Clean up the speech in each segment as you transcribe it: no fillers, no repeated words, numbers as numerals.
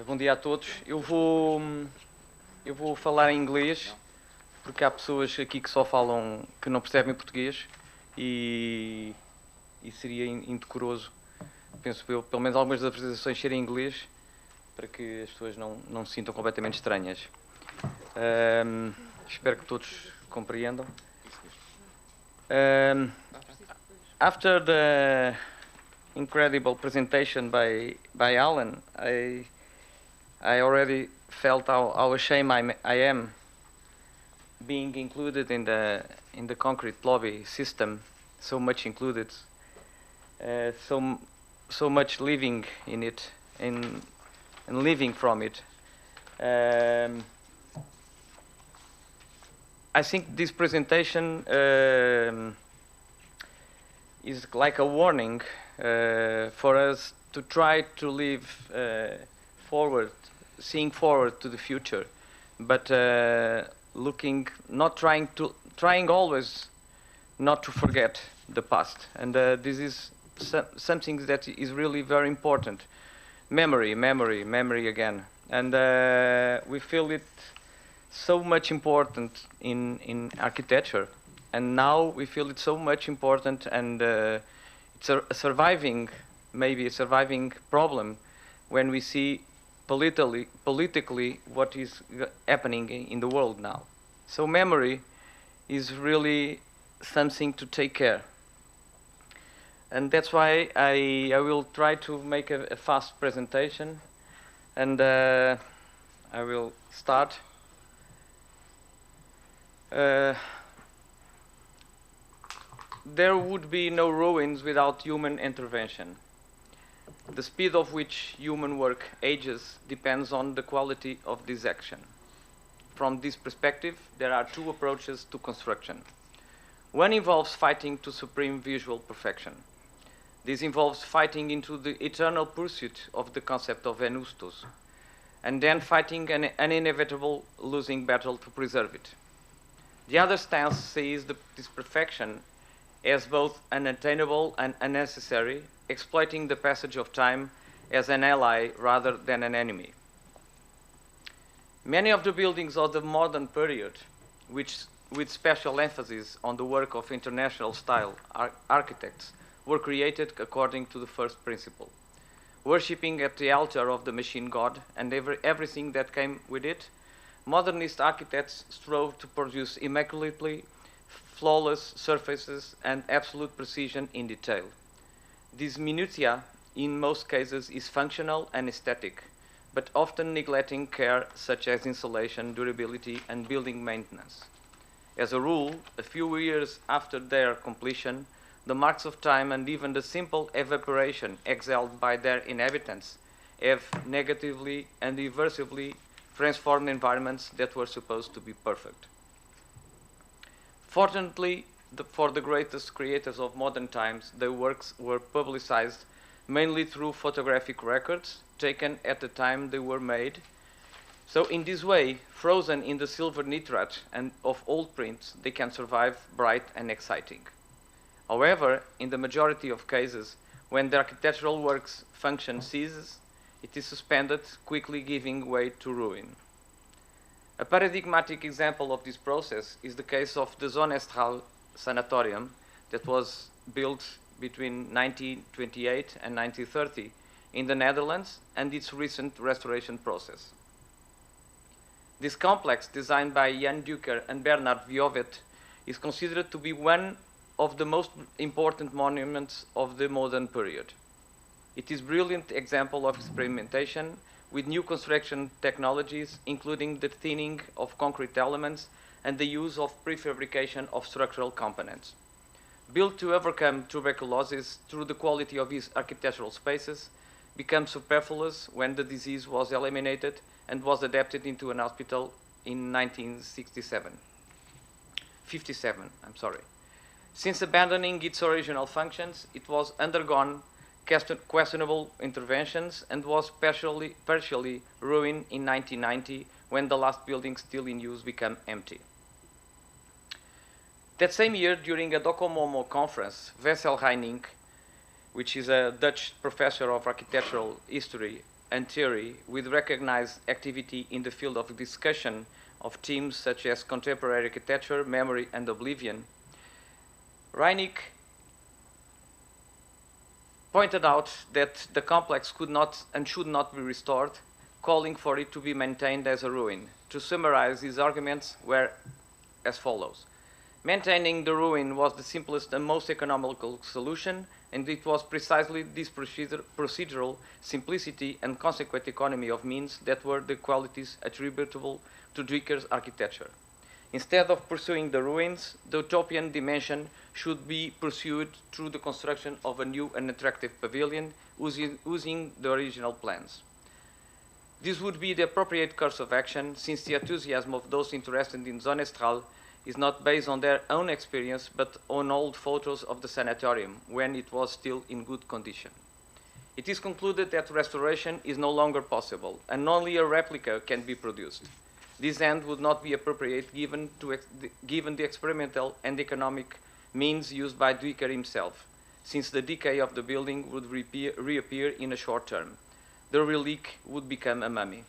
Bom dia a todos. Eu vou falar em inglês, porque há pessoas aqui que só falam, que não percebem português e seria indecoroso, penso eu, pelo menos algumas das apresentações serem em inglês, para que as pessoas não se sintam completamente estranhas. Espero que todos compreendam. After the incredible presentation by Alan, I already felt how ashamed I am being included in the concrete lobby system, so much included, so much living in it and living from it. I think this presentation is like a warning for us to try to live seeing forward to the future, but trying always not to forget the past. And this is something that is really very important. Memory again. And we feel it so much important in architecture. And now we feel it so much important, and it's a surviving problem when we see politically what is happening in the world now. So memory is really something to take care. And that's why I will try to make a fast presentation, and I will start. There would be no ruins without human intervention. The speed of which human work ages depends on the quality of this action. From this perspective, there are two approaches to construction. One involves fighting to supreme visual perfection. This involves fighting into the eternal pursuit of the concept of venustus, and then fighting an inevitable losing battle to preserve it. The other stance sees this perfection as both unattainable and unnecessary, exploiting the passage of time as an ally rather than an enemy. Many of the buildings of the modern period, with special emphasis on the work of international style architects, were created according to the first principle, worshipping at the altar of the machine god and everything that came with it. Modernist architects strove to produce immaculately flawless surfaces and absolute precision in detail. This minutia, in most cases, is functional and aesthetic, but often neglecting care such as insulation, durability, and building maintenance. As a rule, a few years after their completion, the marks of time and even the simple evaporation exhaled by their inhabitants have negatively and irreversibly transformed environments that were supposed to be perfect. Fortunately, for the greatest creators of modern times, their works were publicized mainly through photographic records taken at the time they were made. So in this way, frozen in the silver nitrate and of old prints, they can survive bright and exciting. However, in the majority of cases, when the architectural work's function ceases, it is suspended, quickly giving way to ruin. A paradigmatic example of this process is the case of the Zone Estral Sanatorium that was built between 1928 and 1930 in the Netherlands, and its recent restoration process. This complex, designed by Jan Duker and Bernard Viovet, is considered to be one of the most important monuments of the modern period. It is a brilliant example of experimentation with new construction technologies, including the thinning of concrete elements and the use of prefabrication of structural components. Built to overcome tuberculosis through the quality of its architectural spaces, became superfluous when the disease was eliminated and was adapted into an hospital in 1957. Since abandoning its original functions, it was undergone questionable interventions and was partially ruined in 1990 when the last building still in use became empty. That same year, during a Docomomo conference, Wessel Reining, which is a Dutch professor of architectural history, and theory with recognized activity in the field of discussion of themes such as contemporary architecture, memory, and oblivion, Reineck pointed out that the complex could not and should not be restored, calling for it to be maintained as a ruin. To summarize, his arguments were as follows. Maintaining the ruin was the simplest and most economical solution, and it was precisely this procedural simplicity and consequent economy of means that were the qualities attributable to Drucker's architecture. Instead of pursuing the ruins, the utopian dimension should be pursued through the construction of a new and attractive pavilion using the original plans. This would be the appropriate course of action, since the enthusiasm of those interested in Zone Estral is not based on their own experience, but on old photos of the sanatorium, when it was still in good condition. It is concluded that restoration is no longer possible, and only a replica can be produced. This end would not be appropriate given the experimental and economic means used by Drucker himself, since the decay of the building would reappear in a short term. The relic would become a mummy.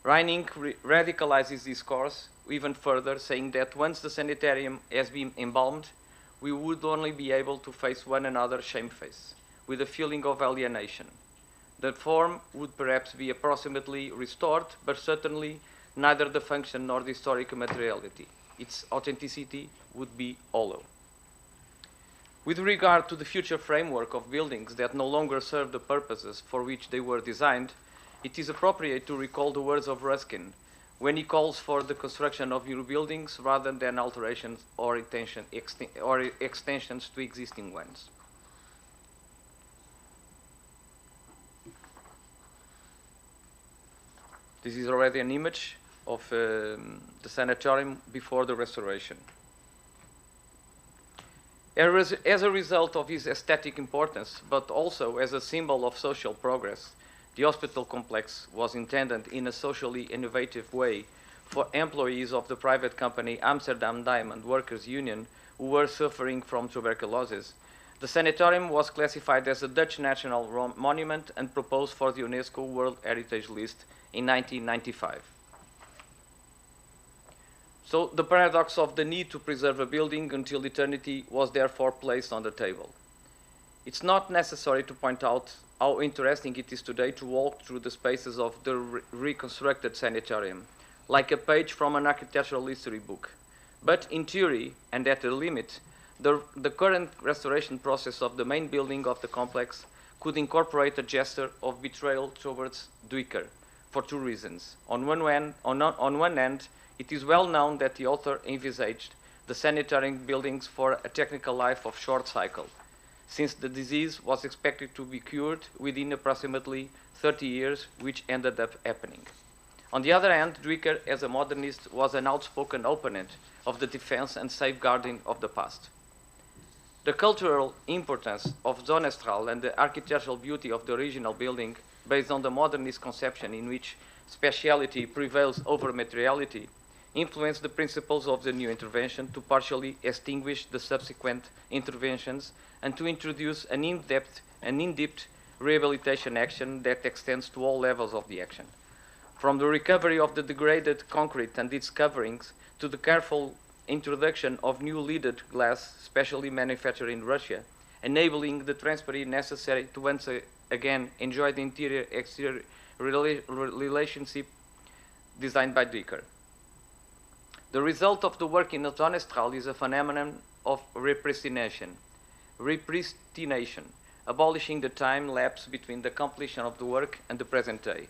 Reineck radicalizes this course even further, saying that once the sanitarium has been embalmed, we would only be able to face one another shamefaced, with a feeling of alienation. The form would perhaps be approximately restored, but certainly neither the function nor the historic materiality. Its authenticity would be hollow. With regard to the future framework of buildings that no longer serve the purposes for which they were designed, it is appropriate to recall the words of Ruskin when he calls for the construction of new buildings rather than alterations or extensions to existing ones. This is already an image of the sanatorium before the restoration. As a result of its aesthetic importance, but also as a symbol of social progress, the hospital complex was intended in a socially innovative way for employees of the private company Amsterdam Diamond Workers Union who were suffering from tuberculosis. The sanatorium was classified as a Dutch national monument and proposed for the UNESCO World Heritage List in 1995. So the paradox of the need to preserve a building until eternity was therefore placed on the table. It's not necessary to point out how interesting it is today to walk through the spaces of the reconstructed sanatorium, like a page from an architectural history book. But in theory, and at a limit, the current restoration process of the main building of the complex could incorporate a gesture of betrayal towards Drucker for two reasons. On one hand, it is well known that the author envisaged the sanitarium buildings for a technical life of short cycle, since the disease was expected to be cured within approximately 30 years, which ended up happening. On the other hand, Drucker, as a modernist, was an outspoken opponent of the defense and safeguarding of the past. The cultural importance of Zone Estral and the architectural beauty of the original building, based on the modernist conception in which speciality prevails over materiality, influenced the principles of the new intervention to partially extinguish the subsequent interventions and to introduce an in-depth rehabilitation action that extends to all levels of the action. From the recovery of the degraded concrete and its coverings to the careful introduction of new leaded glass, specially manufactured in Russia, enabling the transparency necessary to once again enjoy the interior-exterior relationship designed by Drucker. The result of the work in Zone Estral is a phenomenon of repristination, abolishing the time lapse between the completion of the work and the present day.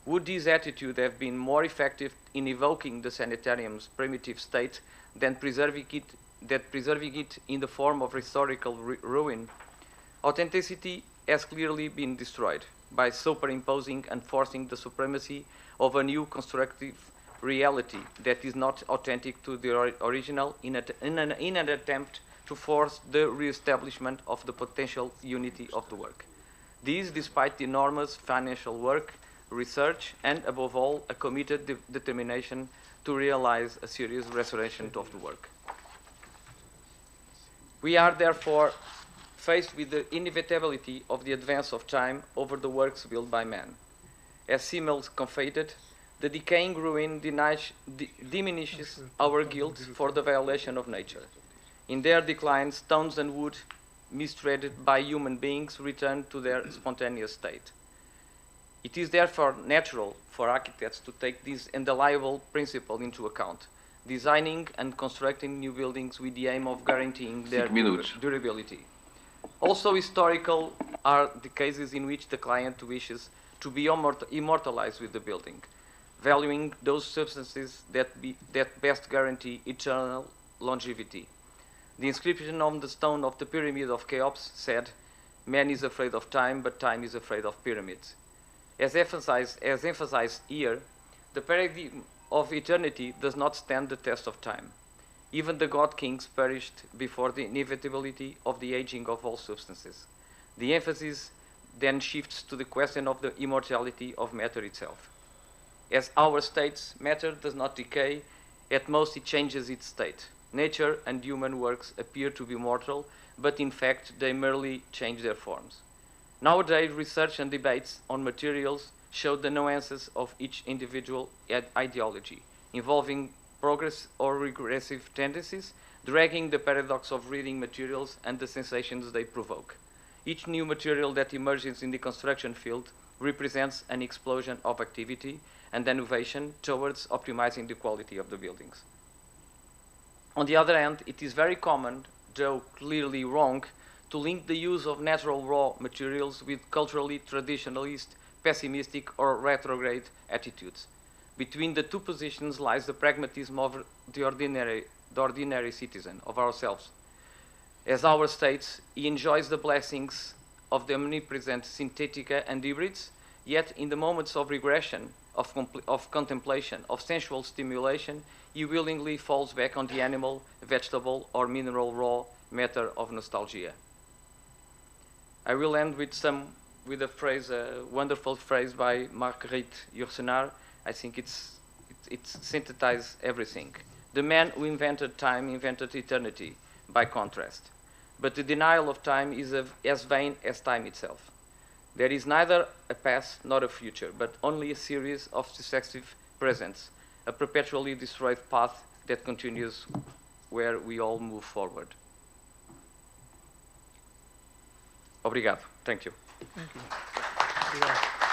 Would this attitude have been more effective in evoking the sanitarium's primitive state than preserving it in the form of historical ruin? Authenticity has clearly been destroyed by superimposing and forcing the supremacy of a new constructive reality that is not authentic to the original in an attempt to force the re-establishment of the potential unity of the work. This despite the enormous financial work, research, and above all, a committed determination to realize a serious restoration of the work. We are therefore faced with the inevitability of the advance of time over the works built by man. As Simmel confided, the decaying ruin diminishes our guilt for the violation of nature. In their decline, stones and wood, mistreated by human beings, return to their spontaneous state. It is therefore natural for architects to take this undeniable principle into account, designing and constructing new buildings with the aim of guaranteeing their durability. Also historical are the cases in which the client wishes to be immortalized with the building, valuing those substances that best guarantee eternal longevity. The inscription on the stone of the Pyramid of Cheops said, "Man is afraid of time, but time is afraid of pyramids." As emphasized here, the paradigm of eternity does not stand the test of time. Even the god kings perished before the inevitability of the aging of all substances. The emphasis then shifts to the question of the immortality of matter itself. As our states, matter does not decay, at most it changes its state. Nature and human works appear to be mortal, but in fact they merely change their forms. Nowadays, research and debates on materials show the nuances of each individual ideology, involving progress or regressive tendencies, dragging the paradox of reading materials and the sensations they provoke. Each new material that emerges in the construction field represents an explosion of activity and innovation towards optimizing the quality of the buildings. On the other hand, it is very common, though clearly wrong, to link the use of natural raw materials with culturally traditionalist, pessimistic, or retrograde attitudes. Between the two positions lies the pragmatism of the ordinary citizen, of ourselves. As our states, he enjoys the blessings of the omnipresent synthetica and hybrids, yet in the moments of regression, of contemplation, of sensual stimulation, he willingly falls back on the animal, vegetable, or mineral raw matter of nostalgia. I will end with a phrase, a wonderful phrase by Marguerite Yourcenar. I think it synthesizes everything. The man who invented time invented eternity, by contrast. But the denial of time is as vain as time itself. There is neither a past nor a future, but only a series of successive presents, a perpetually destroyed path that continues where we all move forward. Obrigado. Thank you. Thank you. Obrigado.